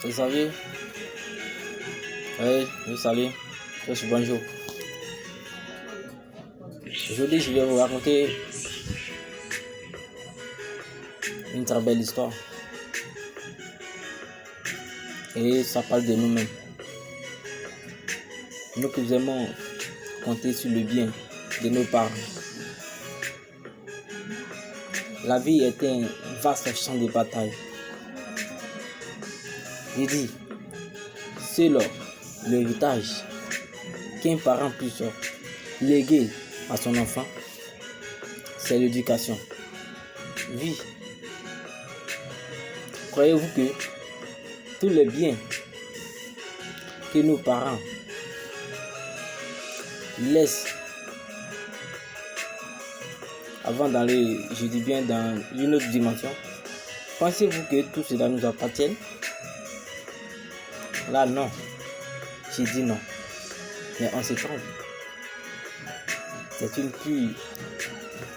Salut. Oui, salut. Bonjour. Aujourd'hui, je vais vous raconter une très belle histoire. Et ça parle de nous-mêmes. Nous qui aimons compter sur le bien de nos parents. La vie est un vaste champ de bataille. Il dit, c'est l'héritage qu'un parent puisse léguer à son enfant, c'est l'éducation. Oui. Croyez-vous que tous les biens que nos parents laissent avant d'aller, je dis bien, dans une autre dimension, pensez-vous que tout cela nous appartient? Là, non. J'ai dit non. Mais on se trompe. C'est une pure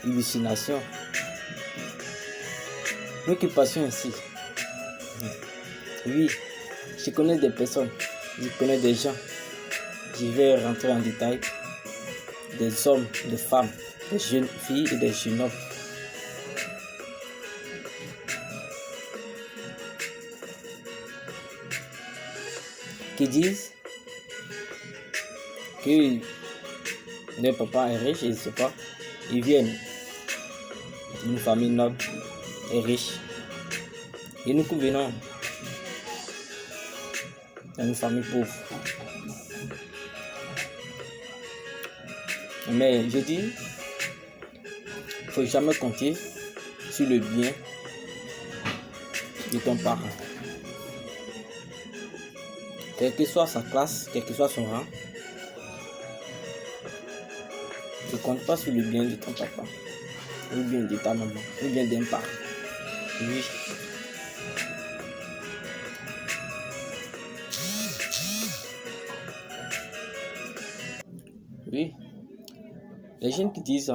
hallucination. Nous qui passions ici. Oui, je connais des personnes, je connais des gens. Je vais rentrer en détail. Des hommes, des femmes, des jeunes filles et des jeunes hommes. Qui disent que leur papa est riche, je ne sais pas. Ils viennent d'une famille noble et riche. Et nous qui venons d'une famille pauvre. Mais je dis, il ne faut jamais compter sur le bien de ton parent. Quelle que soit sa classe, quel que soit son rang, ne compte pas sur le bien de ton papa, ou bien de ta maman, ou bien d'un parent. Oui. Oui. Les jeunes qui disent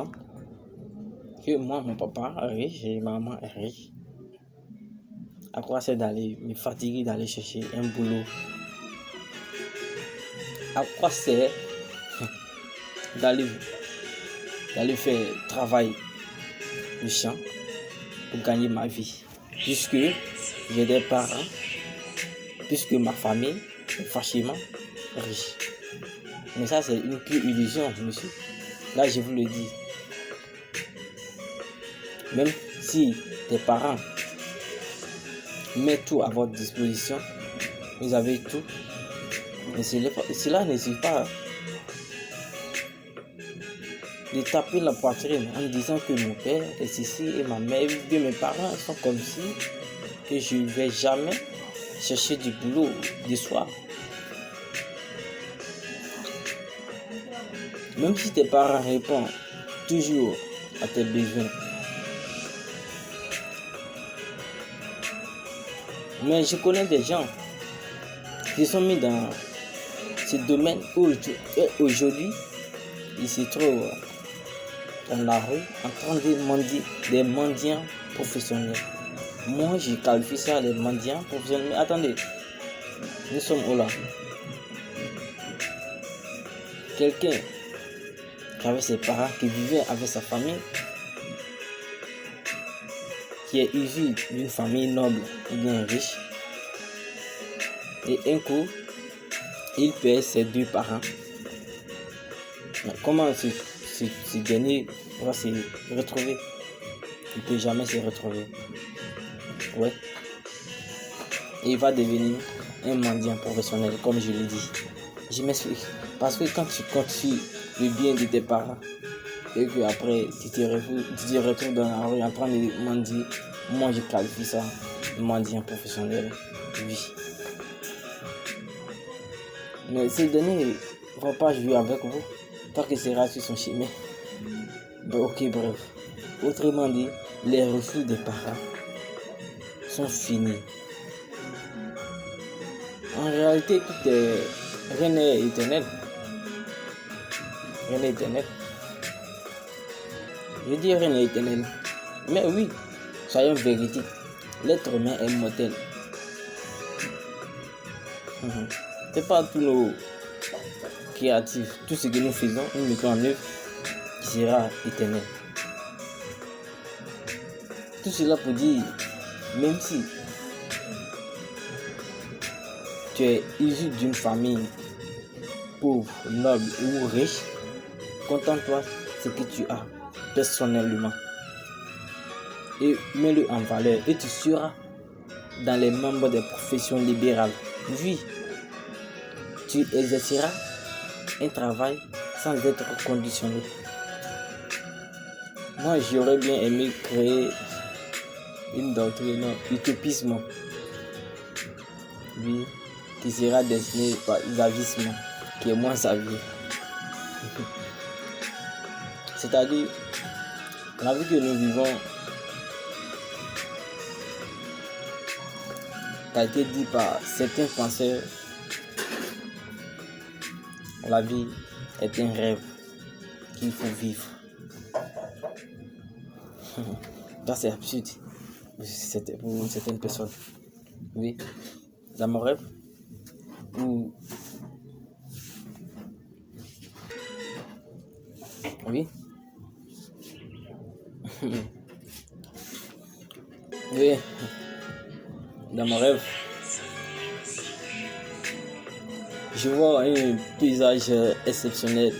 que moi, mon papa est riche et ma maman est riche, à quoi c'est d'aller me fatiguer d'aller chercher un boulot? À quoi c'est d'aller faire travail du champ pour gagner ma vie? Puisque j'ai des parents, puisque ma famille est fâchement riche. Mais ça, c'est une pure illusion, monsieur. Là, je vous le dis. Même si tes parents mettent tout à votre disposition, vous avez tout, mais cela ne suffit pas de taper la poitrine en disant que mon père est ici et ma mère, bien mes parents sont comme si, que je ne vais jamais chercher du boulot du soir. Même si tes parents répondent toujours à tes besoins. Mais je connais des gens qui sont mis dans ce domaine où aujourd'hui ils se trouvent dans la rue en train de mendier, des mendiants professionnels. Moi, je qualifie ça des mendiants professionnels. Mais attendez, nous sommes où là? Quelqu'un qui avait ses parents, qui vivait avec sa famille, qui est issu d'une famille noble ou bien riche, et un coup, il perd ses deux parents. Mais comment ce dernier va se retrouver? Il ne peut jamais se retrouver. Ouais. Et il va devenir un mendiant professionnel, comme je l'ai dit. Je m'explique. Parce que quand tu comptes sur le bien de tes parents, et que après tu te retrouves dans la rue en train de mendier, moi je qualifie ça mendiant professionnel. Oui. Mais ce dernier ne va pas jouer avec vous tant qu'il sera sur son chemin. Ok, bref. Autrement dit, les refus des parents sont finis. En réalité, rien n'est éternel. Rien n'est éternel. Je dis rien n'est éternel. Mais oui, soyons véridiques. L'être humain est mortel. C'est pas tous nos créatifs, tout ce que nous faisons, nous mettons en œuvre, qui sera éternel. Tout cela pour dire, même si tu es issu d'une famille pauvre, noble ou riche, contente-toi ce que tu as personnellement et mets-le en valeur et tu seras dans les membres des professions libérales. Oui, tu exerceras un travail sans être conditionné. Moi, j'aurais bien aimé créer une doctrine, utopisme, oui, qui sera destinée par l'avisme, qui est moins savier. C'est-à-dire, la vie que nous vivons a été dit par certains penseurs, la vie est un rêve qu'il faut vivre. Ça c'est absurde pour certaines personnes. Oui, dans mon rêve, ou oui. Oui, dans mon rêve, je vois un paysage exceptionnel,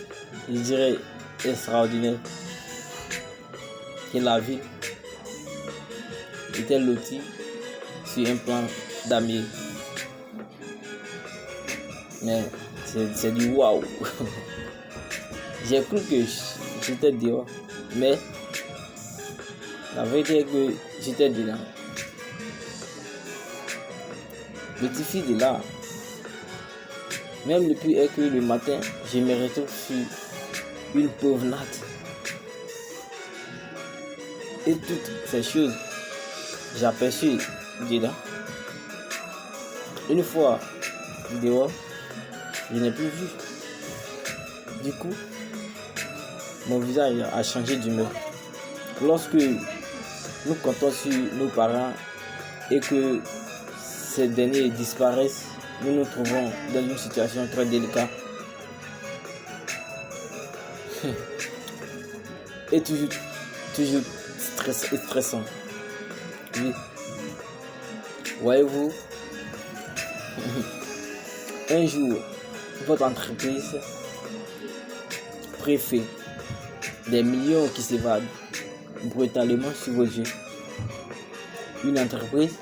je dirais extraordinaire, que la ville était lotie sur un plan damier. Mais c'est du waouh. J'ai cru que j'étais dehors, mais la vérité est que j'étais dedans. Le défi de là, même le plus est que le matin, je me retrouve sur une pauvre natte. Et toutes ces choses, j'ai aperçu dedans. Une fois dehors, je n'ai plus vu. Du coup, mon visage a changé d'humeur. Lorsque nous comptons sur nos parents et que ces derniers disparaissent, nous nous trouvons dans une situation très délicate. Et toujours stressant. Oui. Voyez-vous, un jour, votre entreprise préfère des millions qui s'évadent brutalement sur vos yeux. Une entreprise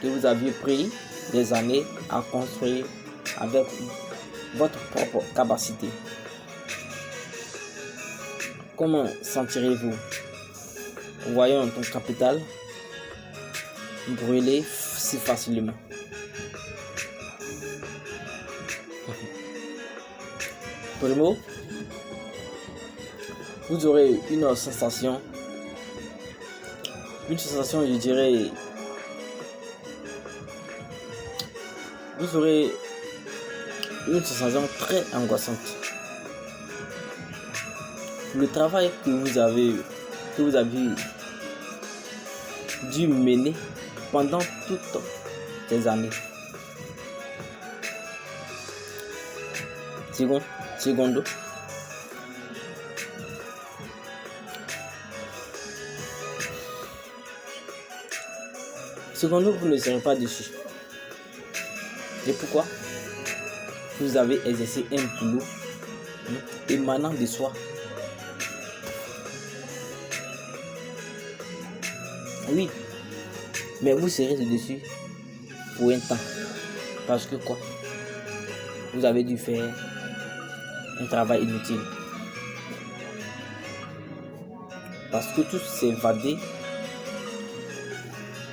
que vous aviez pris des années à construire avec votre propre capacité. Comment sentirez-vous voyant ton capital brûler si facilement? Primo, vous aurez une sensation, je dirais, vous aurez une sensation très angoissante. Le travail que vous avez dû mener pendant toutes ces années. Secondo. Secondo, vous ne serez pas déçu. Et pourquoi? Vous avez exercé un boulot émanant de soi. Oui, mais vous serez dessus pour un temps. Parce que quoi? Vous avez dû faire un travail inutile. Parce que tout s'est évadé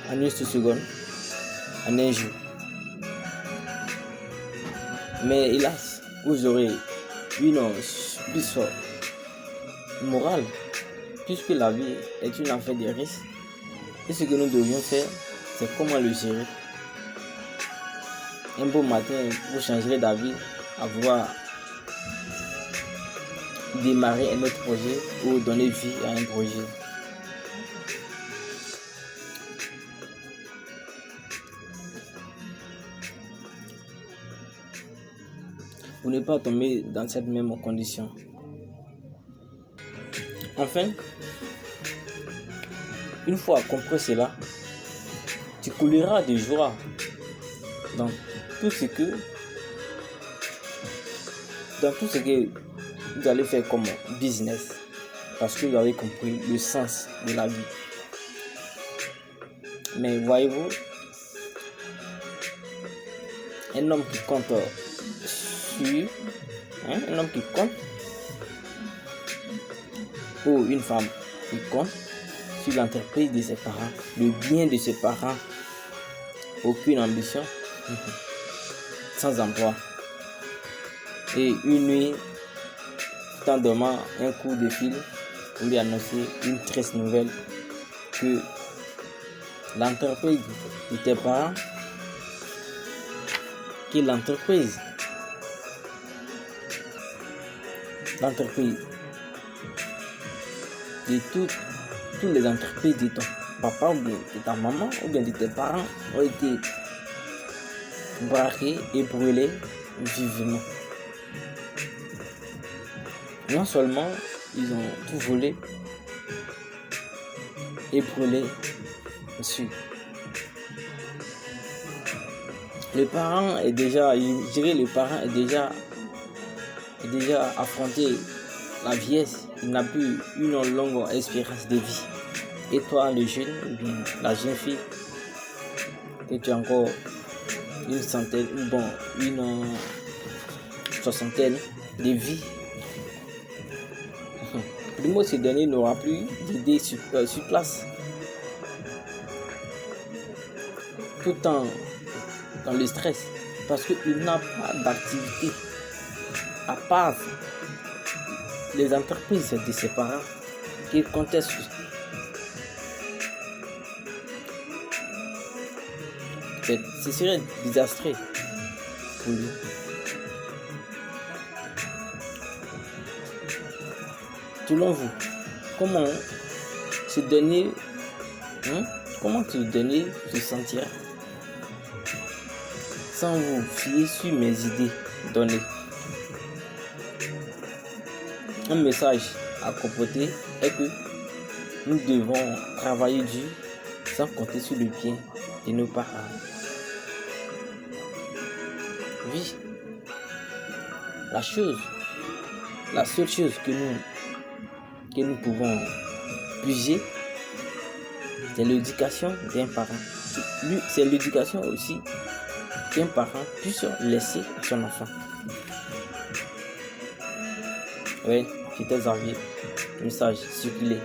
en une seconde, en un jour. Mais hélas, vous aurez une plus morale, puisque la vie est une affaire de risques. Et ce que nous devions faire, c'est comment le gérer. Un beau matin, vous changerez d'avis à vouloir démarrer un autre projet ou donner vie à un projet. pour ne pas tomber dans cette même condition. Enfin, une fois compris cela, tu couleras de joie dans tout ce que vous allez faire comme business, parce que vous avez compris le sens de la vie. Mais voyez-vous, un homme qui compte un homme qui compte, ou une femme qui compte sur l'entreprise de ses parents, le bien de ses parents, aucune ambition, sans emploi. Et une nuit, tout en dormant, un coup de fil pour lui annoncer une triste nouvelle que l'entreprise de tes parents, que l'entreprise de toutes les entreprises de ton papa ou bien de ta maman ou bien de tes parents ont été braquées et brûlées vivement. Non seulement ils ont tout volé et brûlé aussi. Le parent est déjà, je dirais, le parent est déjà affronté la vieillesse. Il n'a plus une longue espérance de vie. Et toi, le jeune, ou bien la jeune fille, que tu as encore une soixantaine de vie. Primo, ce dernier n'aura plus d'idées sur place. Tout dans le stress, parce qu'il n'a pas d'activité à part les entreprises de ses parents qui contestent. Ce serait désastreux pour lui. Selon vous, comment ce dernier se sentira sans vous fier sur mes idées données? Un message à comporter est que nous devons travailler dur sans compter sur le bien de nos parents. Oui, la seule chose que nous pouvons puiser, c'est l'éducation d'un parent. C'est l'éducation aussi qu'un parent puisse laisser à son enfant. Oui, c'était Xavier. Message circulé.